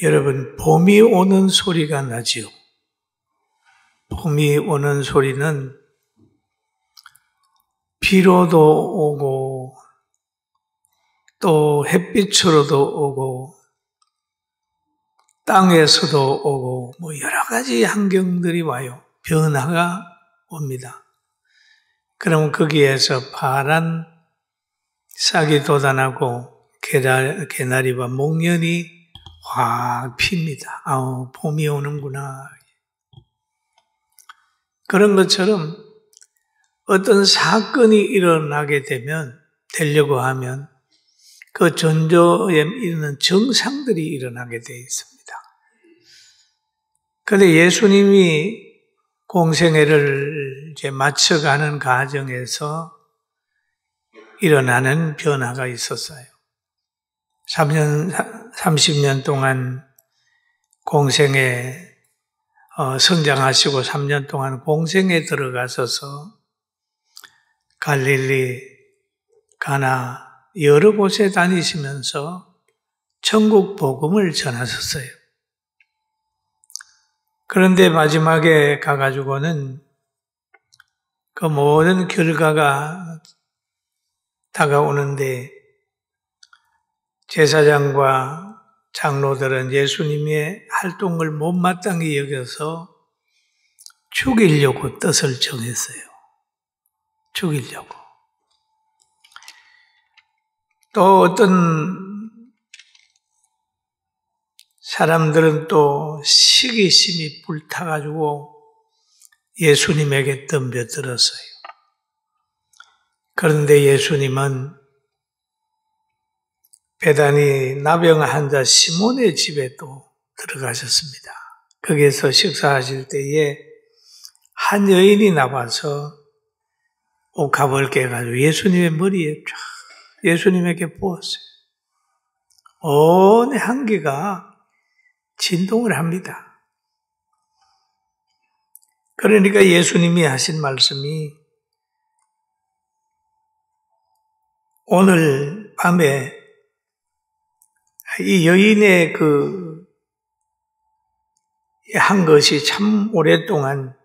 여러분, 봄이 오는 소리가 나지요. 봄이 오는 소리는 비로도 오고 또 햇빛으로도 오고 땅에서도 오고 여러 가지 환경들이 와요. 변화가 옵니다. 그럼 거기에서 파란 싹이 돋아나고 개나리와 목련이 확 핍니다. 봄이 오는구나. 그런 것처럼 어떤 사건이 되려고 하면 그 전조에 이르는 정상들이 일어나게 되어 있습니다. 그런데 예수님이 공생애를 이제 마쳐가는 과정에서 일어나는 변화가 있었어요. 30년 동안 공생애 성장하시고 3년 동안 공생에 들어가셔서 갈릴리, 가나 여러 곳에 다니시면서 천국 복음을 전하셨어요. 그런데 마지막에 가가지고는 그 모든 결과가 다가오는데 제사장과 장로들은 예수님의 활동을 못마땅히 여겨서 죽이려고 뜻을 정했어요. 죽이려고. 또 어떤 사람들은 또 시기심이 불타가지고 예수님에게 덤벼들었어요. 그런데 예수님은 베다니 나병 환자 시몬의 집에 또 들어가셨습니다. 거기에서 식사하실 때에 한 여인이 나와서 옥합을 깨가지고 예수님의 머리에 쫙 예수님에게 부었어요. 온 향기가 진동을 합니다. 그러니까 예수님이 하신 말씀이 오늘 밤에 이 여인의 한 것이 참 오랫동안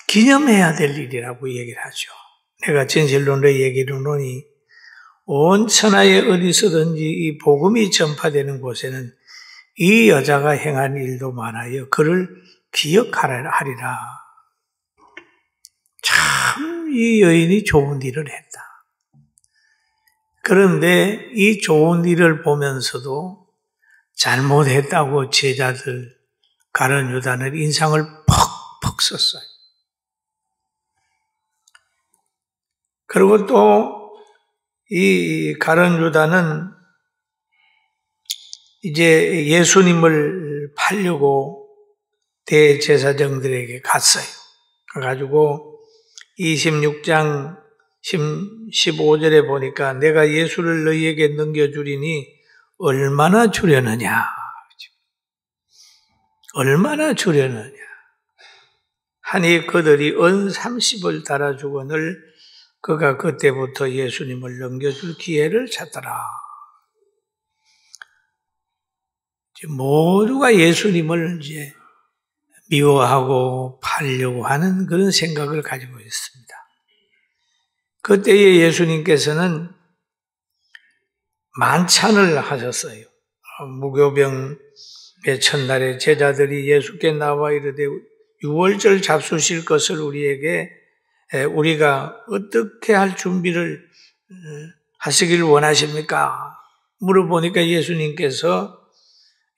기념해야 될 일이라고 얘기를 하죠. 내가 진실로 너 얘기로노니 온 천하에 어디서든지 이 복음이 전파되는 곳에는 이 여자가 행한 일도 많아요. 그를 기억하리라. 참 이 여인이 좋은 일을 했다. 그런데 이 좋은 일을 보면서도 잘못했다고 제자들 가룟 유다는 인상을 퍽퍽 썼어요. 그리고 또 이 가룟 유다는 이제 예수님을 팔려고 대제사장들에게 갔어요. 가가지고 26장 15절에 보니까 내가 예수를 너희에게 넘겨주리니 얼마나 주려느냐. 얼마나 주려느냐. 하니 그들이 은 30을 달아주거늘 그가 그때부터 예수님을 넘겨줄 기회를 찾더라. 모두가 예수님을 이제 미워하고 팔려고 하는 그런 생각을 가지고 있습니다. 그때에 예수님께서는 만찬을 하셨어요. 무교병의 첫날에 제자들이 예수께 나와 이르되 유월절 잡수실 것을 우리가 어떻게 할 준비를 하시길 원하십니까? 물어보니까 예수님께서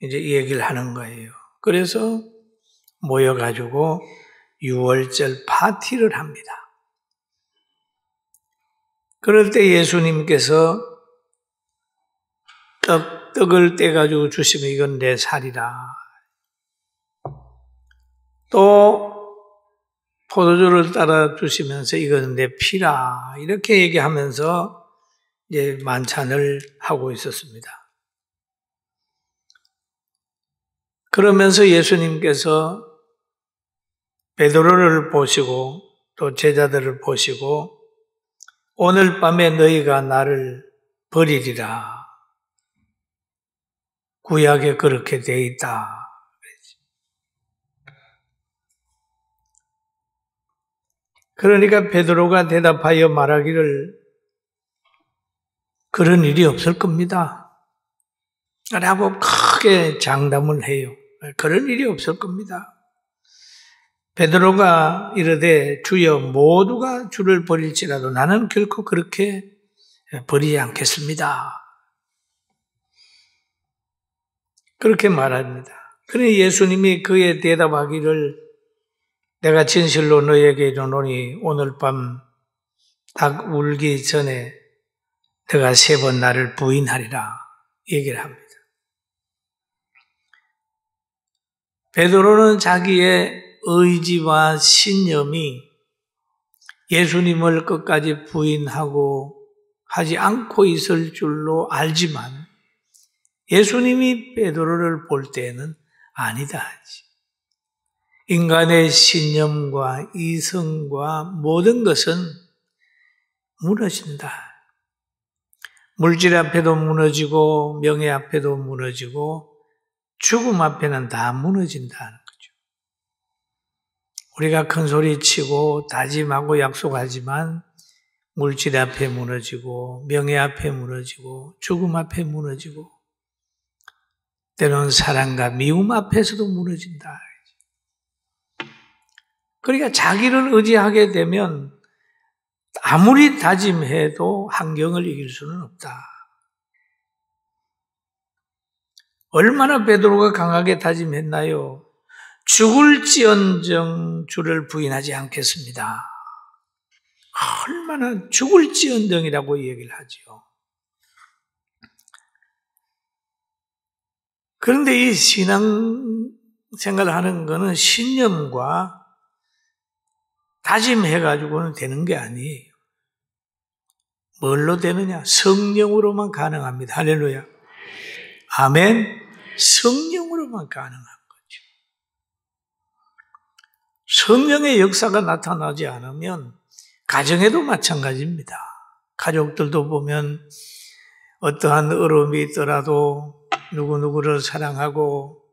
이제 이 얘기를 하는 거예요. 그래서 모여가지고 유월절 파티를 합니다. 그럴 때 예수님께서 떡을 떼가지고 주시면 이건 내 살이라. 또 포도주를 따라 주시면서 이건 내 피라. 이렇게 얘기하면서 이제 만찬을 하고 있었습니다. 그러면서 예수님께서 베드로를 보시고 또 제자들을 보시고 오늘 밤에 너희가 나를 버리리라. 구약에 그렇게 되어 있다. 그러니까 베드로가 대답하여 말하기를 그런 일이 없을 겁니다. 라고 크게 장담을 해요. 그런 일이 없을 겁니다. 베드로가 이르되 주여 모두가 주를 버릴지라도 나는 결코 그렇게 버리지 않겠습니다. 그렇게 말합니다. 그러니 예수님이 그에 대답하기를 내가 진실로 너에게 이르노니 오늘 밤 닭 울기 전에 내가 3번 나를 부인하리라 얘기를 합니다. 베드로는 자기의 의지와 신념이 예수님을 끝까지 부인하고 하지 않고 있을 줄로 알지만 예수님이 베드로를 볼 때에는 아니다 하지. 인간의 신념과 이성과 모든 것은 무너진다. 물질 앞에도 무너지고 명예 앞에도 무너지고 죽음 앞에는 다 무너진다는 거죠. 우리가 큰 소리 치고 다짐하고 약속하지만 물질 앞에 무너지고 명예 앞에 무너지고 죽음 앞에 무너지고 때로는 사랑과 미움 앞에서도 무너진다. 그러니까 자기를 의지하게 되면 아무리 다짐해도 환경을 이길 수는 없다. 얼마나 베드로가 강하게 다짐했나요? 죽을지언정 주를 부인하지 않겠습니다. 얼마나 죽을지언정이라고 얘기를 하죠. 그런데 이 신앙생활을 하는 것은 신념과 다짐해가지고는 되는 게 아니에요. 뭘로 되느냐? 성령으로만 가능합니다. 할렐루야. 아멘. 성령으로만 가능한 거죠. 성령의 역사가 나타나지 않으면 가정에도 마찬가지입니다. 가족들도 보면 어떠한 어려움이 있더라도 누구누구를 사랑하고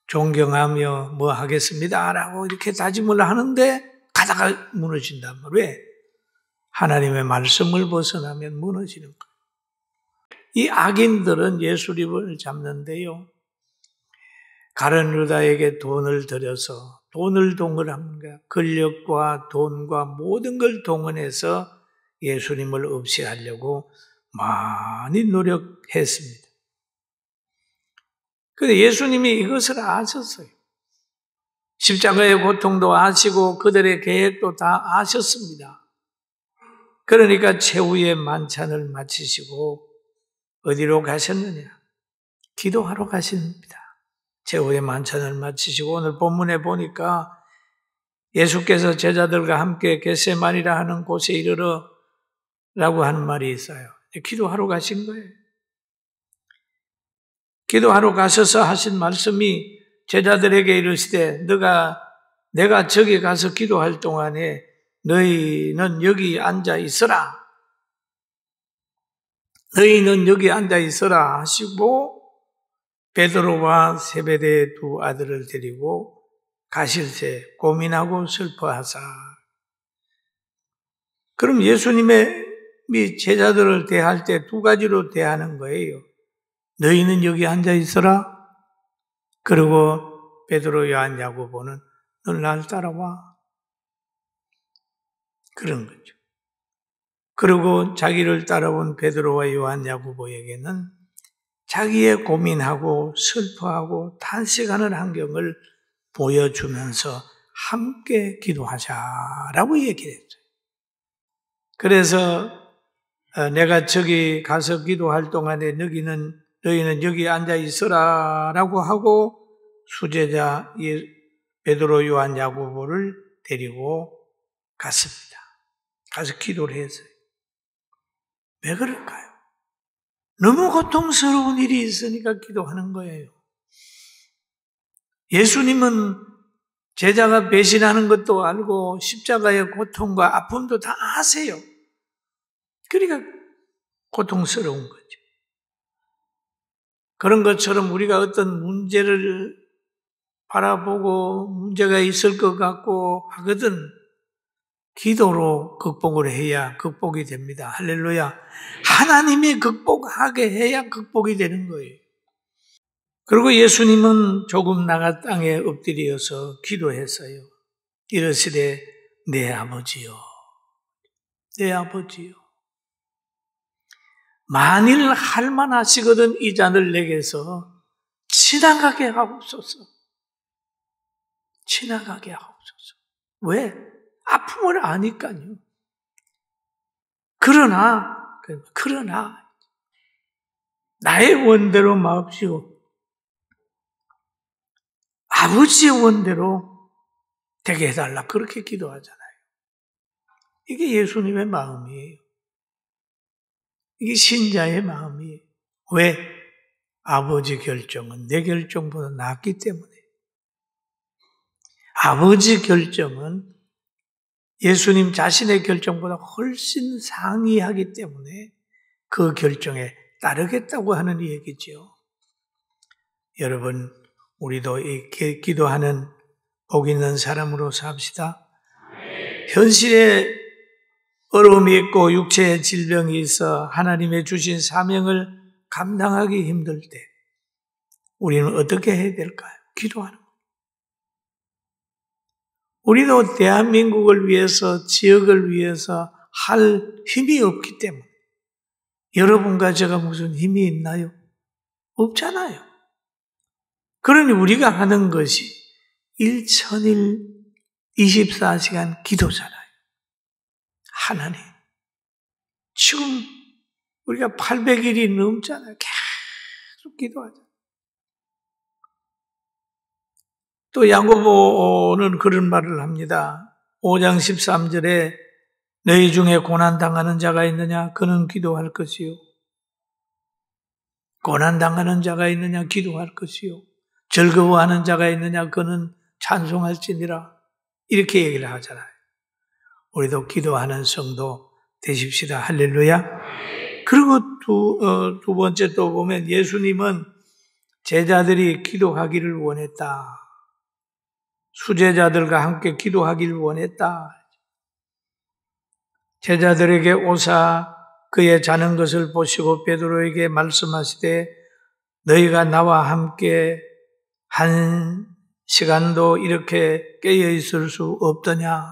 존경하며 뭐 하겠습니다 라고 이렇게 다짐을 하는데 가다가 무너진단 말이에요. 왜? 하나님의 말씀을 벗어나면 무너지는 거예요. 이 악인들은 예수님을 잡는데요. 가룟 유다에게 돈을 들여서 돈을 동원한 거야. 권력과 돈과 모든 걸 동원해서 예수님을 없애하려고 많이 노력했습니다. 그런데 예수님이 이것을 아셨어요. 십자가의 고통도 아시고 그들의 계획도 다 아셨습니다. 그러니까 최후의 만찬을 마치시고 어디로 가셨느냐? 기도하러 가십니다. 최후의 만찬을 마치시고 오늘 본문에 보니까 예수께서 제자들과 함께 겟세마니라 하는 곳에 이르러 라고 하는 말이 있어요. 기도하러 가신 거예요. 기도하러 가셔서 하신 말씀이 제자들에게 이르시되 내가 저기 가서 기도할 동안에 너희는 여기 앉아 있어라. 너희는 여기 앉아 있어라 하시고 베드로와 세베대의 2 아들을 데리고 가실새 고민하고 슬퍼하사. 그럼 예수님의 제자들을 대할 때 2가지로 대하는 거예요. 너희는 여기 앉아 있어라. 그리고 베드로, 요한, 야고보는 넌 날 따라와. 그런 거죠. 그리고 자기를 따라온 베드로와 요한, 야고보에게는 자기의 고민하고 슬퍼하고 탄식하는 환경을 보여주면서 함께 기도하자라고 얘기를 했어요. 그래서 내가 저기 가서 기도할 동안에 너희는 여기 앉아 있어라 라고 하고 수제자 베드로, 요한, 야고보를 데리고 갔습니다. 가서 기도를 했어요. 왜 그럴까요? 너무 고통스러운 일이 있으니까 기도하는 거예요. 예수님은 제자가 배신하는 것도 알고 십자가의 고통과 아픔도 다 아세요. 그러니까 고통스러운 거죠. 그런 것처럼 우리가 어떤 문제를 바라보고 문제가 있을 것 같고 하거든 기도로 극복을 해야 극복이 됩니다. 할렐루야. 하나님이 극복하게 해야 극복이 되는 거예요. 그리고 예수님은 조금 나가 땅에 엎드려서 기도했어요. 이르시되 내 아버지요, 내 아버지요. 만일 할만하시거든 이 잔을 내게서 지나가게 하옵소서. 지나가게 하옵소서. 왜? 아픔을 아니까요. 그러나 나의 원대로 마옵시고 아버지의 원대로 되게 해달라. 그렇게 기도하잖아요. 이게 예수님의 마음이에요. 이게 신자의 마음이에요. 왜? 아버지 결정은 내 결정보다 낫기 때문에. 아버지 결정은 예수님 자신의 결정보다 훨씬 상이하기 때문에 그 결정에 따르겠다고 하는 얘기죠. 여러분, 우리도 이렇게 기도하는 복 있는 사람으로 삽시다. 현실에 어려움이 있고 육체의 질병이 있어 하나님의 주신 사명을 감당하기 힘들 때 우리는 어떻게 해야 될까요? 기도하는 거예요. 우리도 대한민국을 위해서, 지역을 위해서 할 힘이 없기 때문에 여러분과 제가 무슨 힘이 있나요? 없잖아요. 그러니 우리가 하는 것이 1000일 24시간 기도잖아요. 하나님, 지금 우리가 800일이 넘잖아요. 계속 기도하잖아요. 또 야고보는 그런 말을 합니다. 5장 13절에 너희 중에 고난당하는 자가 있느냐? 그는 기도할 것이요. 고난당하는 자가 있느냐? 기도할 것이요. 즐거워하는 자가 있느냐? 그는 찬송할지니라. 이렇게 얘기를 하잖아요. 우리도 기도하는 성도 되십시다. 할렐루야. 그리고 두 번째 또 보면 예수님은 제자들이 기도하기를 원했다. 수제자들과 함께 기도하기를 원했다. 제자들에게 오사 그의 자는 것을 보시고 베드로에게 말씀하시되 너희가 나와 함께 한 시간도 이렇게 깨어 있을 수 없더냐?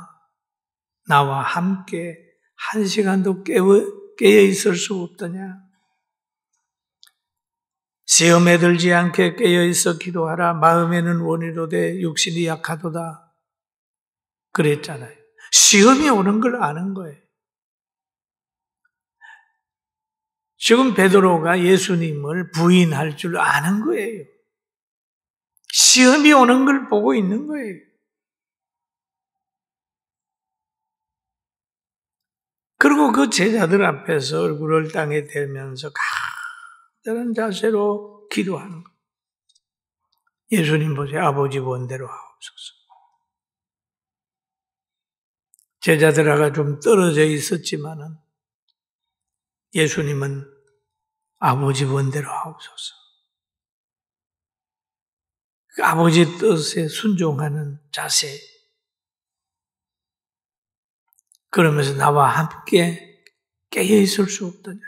나와 함께 한 시간도 깨어 있을 수 없더냐? 시험에 들지 않게 깨어 있어 기도하라. 마음에는 원이로되 육신이 약하도다. 그랬잖아요. 시험이 오는 걸 아는 거예요. 지금 베드로가 예수님을 부인할 줄 아는 거예요. 시험이 오는 걸 보고 있는 거예요. 그리고 그 제자들 앞에서 얼굴을 땅에 대면서 간절한 자세로 기도하는 거예요. 예수님 보세요. 아버지 원대로 하옵소서. 제자들하고 좀 떨어져 있었지만은 예수님은 아버지 원대로 하옵소서. 그 아버지 뜻에 순종하는 자세. 그러면서 나와 함께 깨어 있을 수 없더냐.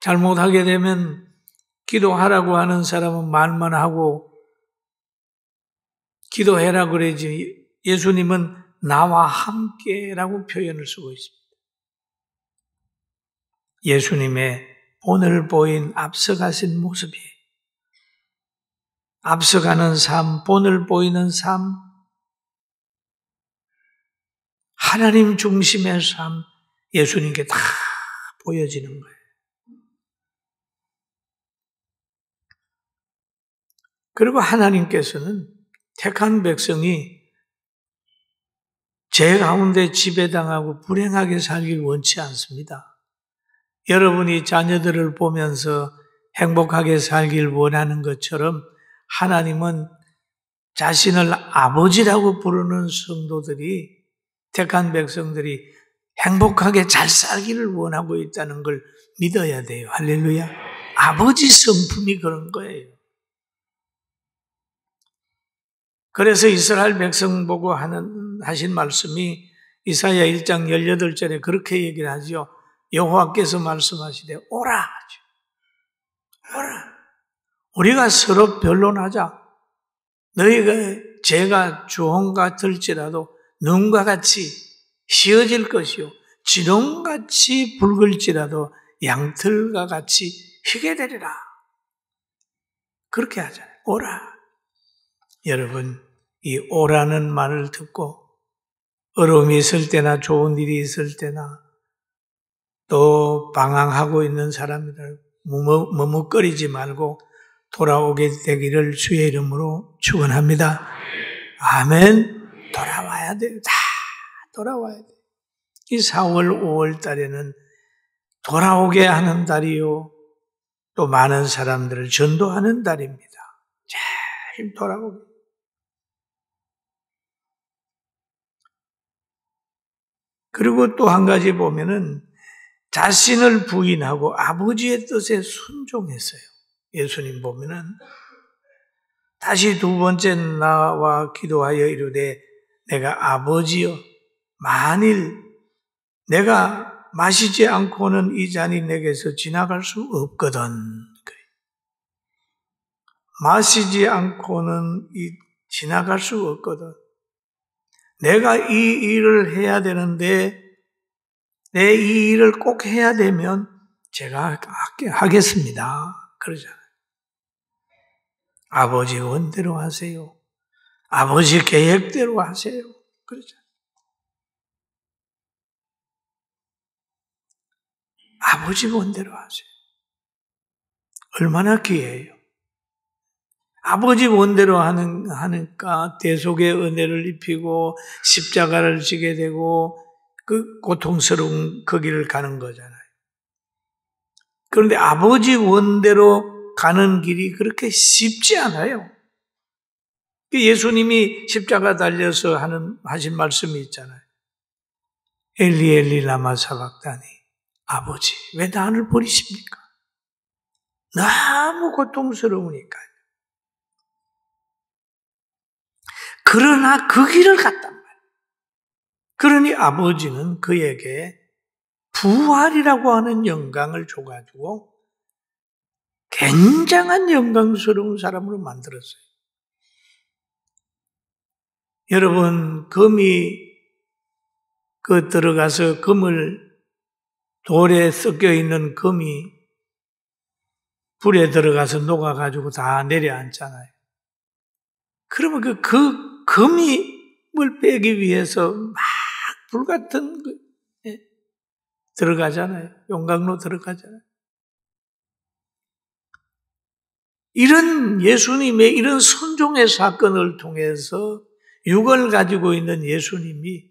잘못하게 되면 기도하라고 하는 사람은 말만 하고 기도해라 그러지 예수님은 나와 함께라고 표현을 쓰고 있습니다. 예수님의 본을 보인 앞서가신 모습이 앞서가는 삶, 본을 보이는 삶, 하나님 중심의 삶, 예수님께 다 보여지는 거예요. 그리고 하나님께서는 택한 백성이 죄 가운데 지배당하고 불행하게 살길 원치 않습니다. 여러분이 자녀들을 보면서 행복하게 살길 원하는 것처럼 하나님은 자신을 아버지라고 부르는 성도들이, 택한 백성들이 행복하게 잘 살기를 원하고 있다는 걸 믿어야 돼요. 할렐루야. 아버지 성품이 그런 거예요. 그래서 이스라엘 백성 보고 하신 말씀이 이사야 1장 18절에 그렇게 얘기를 하죠. 여호와께서 말씀하시되 오라 하죠. 오라. 우리가 서로 변론하자. 너희가 죄가 주홍 같을지라도 눈과 같이 휘어질 것이요 지렁같이 붉을지라도 양털과 같이 희게 되리라. 그렇게 하잖아요. 오라. 여러분, 이 오라는 말을 듣고 어려움이 있을 때나 좋은 일이 있을 때나 또 방황하고 있는 사람들 머뭇거리지 말고 돌아오게 되기를 주의 이름으로 축원합니다. 아멘. 돌아와야 돼요. 다 돌아와야 돼요. 이 4월, 5월 달에는 돌아오게 하는 달이요. 또 많은 사람들을 전도하는 달입니다. 잘 돌아오게. 그리고 또 한 가지 보면은 자신을 부인하고 아버지의 뜻에 순종했어요. 예수님 보면은 다시 두 번째 나와 기도하여 이르되 내가 아버지여 만일 내가 마시지 않고는 이 잔이 내게서 지나갈 수 없거든. 마시지 않고는 지나갈 수 없거든. 내가 이 일을 해야 되는데 내 이 일을 꼭 해야 되면 제가 하겠습니다. 그러잖아요. 아버지 원대로 하세요. 아버지 계획대로 하세요. 그러잖아요. 아버지 원대로 하세요. 얼마나 귀해요. 아버지 원대로 하니까 대속의 은혜를 입히고 십자가를 지게 되고 그 고통스러운 그 길을 가는 거잖아요. 그런데 아버지 원대로 가는 길이 그렇게 쉽지 않아요. 예수님이 십자가 달려서 하신 말씀이 있잖아요. 엘리 엘리 라마 사박다니 아버지 왜 나를 버리십니까? 너무 고통스러우니까요. 그러나 그 길을 갔단 말이에요. 그러니 아버지는 그에게 부활이라고 하는 영광을 줘가지고 굉장한 영광스러운 사람으로 만들었어요. 여러분, 금이 들어가서 돌에 섞여 있는 금이 불에 들어가서 녹아가지고 다 내려앉잖아요. 그러면 그 금을 빼기 위해서 막 불같은 들어가잖아요. 용광로 들어가잖아요. 이런 예수님의 이런 순종의 사건을 통해서 육을 가지고 있는 예수님이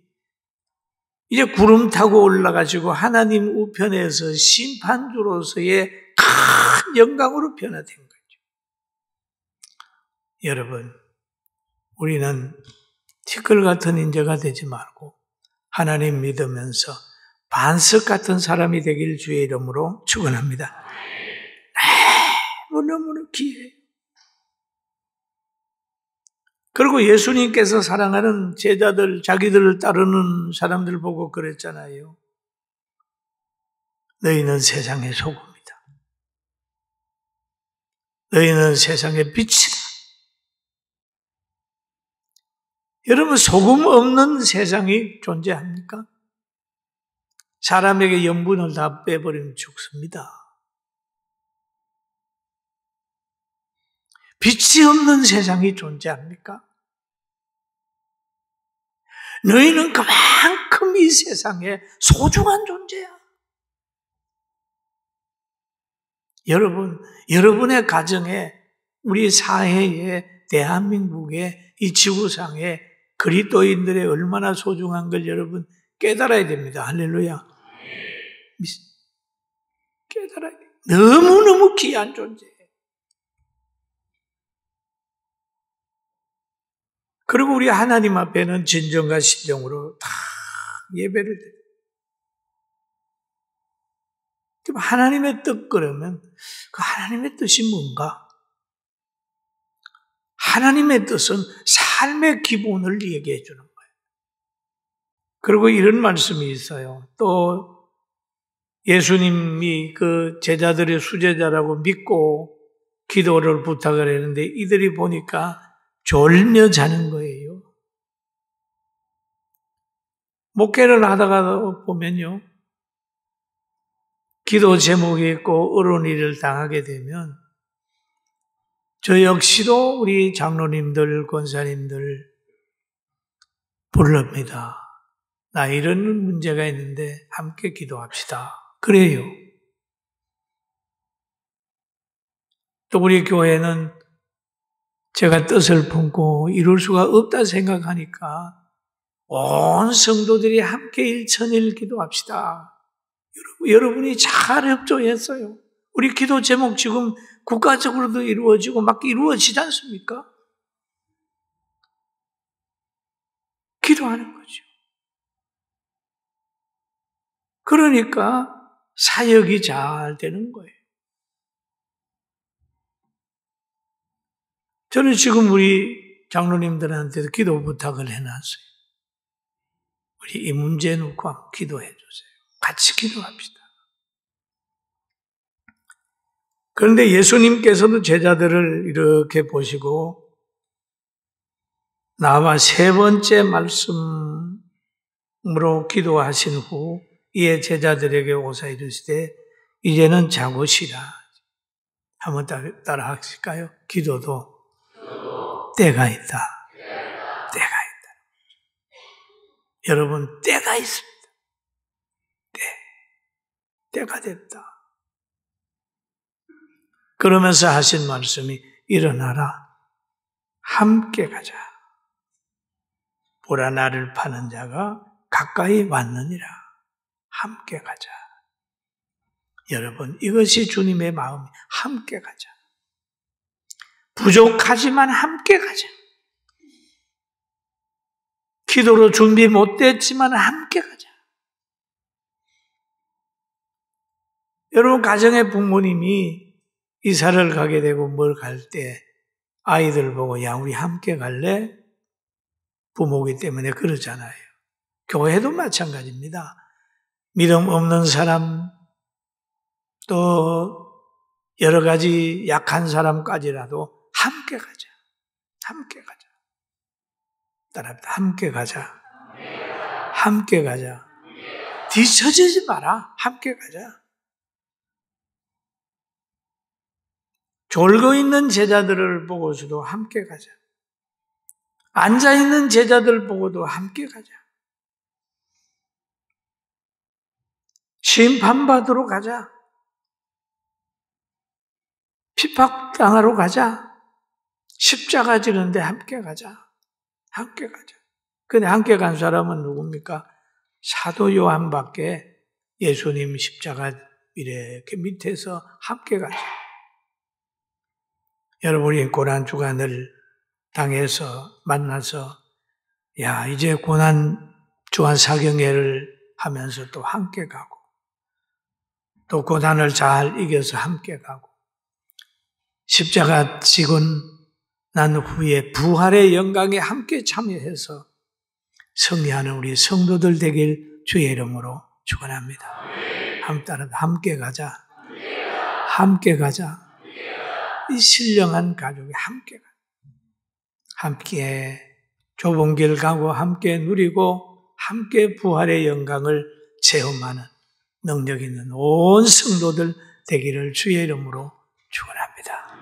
이제 구름 타고 올라가시고 하나님 우편에서 심판주로서의 큰 영광으로 변화된 거죠. 여러분, 우리는 티끌 같은 인재가 되지 말고 하나님 믿으면서 반석 같은 사람이 되길 주의 이름으로 축원합니다. 너무너무 귀해요. 그리고 예수님께서 사랑하는 제자들, 자기들을 따르는 사람들 보고 그랬잖아요. 너희는 세상의 소금이다. 너희는 세상의 빛이다. 여러분, 소금 없는 세상이 존재합니까? 사람에게 염분을 다 빼버리면 죽습니다. 빛이 없는 세상이 존재합니까? 너희는 그만큼 이 세상에 소중한 존재야. 여러분, 여러분의 가정에, 우리 사회에, 대한민국에, 이 지구상에 그리스도인들의 얼마나 소중한 걸 여러분 깨달아야 됩니다. 할렐루야. 깨달아야 돼요. 너무너무 귀한 존재예요. 그리고 우리 하나님 앞에는 진정과 심정으로 다 예배를 드려요. 그럼 하나님의 뜻 그러면 그 하나님의 뜻이 뭔가? 하나님의 뜻은 삶의 기본을 얘기해 주는 거예요. 그리고 이런 말씀이 있어요. 또 예수님이 그 제자들의 수제자라고 믿고 기도를 부탁을 했는데 이들이 보니까 졸며 자는 거예요. 목회를 하다가 보면요. 기도 제목이 있고 어려운 일을 당하게 되면 저 역시도 우리 장로님들, 권사님들 부릅니다. 나 이런 문제가 있는데 함께 기도합시다. 그래요. 또 우리 교회는 제가 뜻을 품고 이룰 수가 없다 생각하니까 온 성도들이 함께 일천일 기도합시다. 여러분이 잘 협조했어요. 우리 기도 제목 지금 국가적으로도 이루어지고 막 이루어지지 않습니까? 기도하는 거죠. 그러니까 사역이 잘 되는 거예요. 저는 지금 우리 장로님들한테도 기도 부탁을 해놨어요. 우리 이 문제 놓고 기도해 주세요. 같이 기도합시다. 그런데 예수님께서도 제자들을 이렇게 보시고 나와 세 번째 말씀으로 기도하신 후 이에 제자들에게 오사 이르시되 이제는 자고 쉬라. 한번 따라 하실까요? 기도도 때가 있다. 때가 있다. 여러분 때가 있습니다. 때가 됐다. 그러면서 하신 말씀이 일어나라. 함께 가자. 보라 나를 파는 자가 가까이 왔느니라. 함께 가자. 여러분 이것이 주님의 마음이 함께 가자. 부족하지만 함께 가자. 기도로 준비 못됐지만 함께 가자. 여러분 가정의 부모님이 이사를 가게 되고 뭘 갈 때 아이들 보고 야 우리 함께 갈래? 부모이기 때문에 그러잖아요. 교회도 마찬가지입니다. 믿음 없는 사람 또 여러 가지 약한 사람까지라도 함께 가자. 함께 가자. 따라합니다. 함께 가자. 함께 가자. 뒤처지지 마라. 함께 가자. 졸고 있는 제자들을 보고서도 함께 가자. 앉아있는 제자들 보고도 함께 가자. 심판받으러 가자. 핍박당하러 가자. 십자가 지는데 함께 가자. 함께 가자. 근데 함께 간 사람은 누굽니까? 사도 요한밖에 예수님 십자가 이렇게 밑에서 함께 가자. 여러분이 고난주간을 당해서 만나서 야 이제 고난주간 사경회를 하면서 또 함께 가고 또 고난을 잘 이겨서 함께 가고 십자가 지고 난 후에 부활의 영광에 함께 참여해서 승리하는 우리 성도들 되길 주의 이름으로 축원합니다. 함께 가자. 함께 가자. 이 신령한 가족이 함께 가자. 함께 좁은 길 가고 함께 누리고 함께 부활의 영광을 체험하는 능력 있는 온 성도들 되기를 주의 이름으로 축원합니다.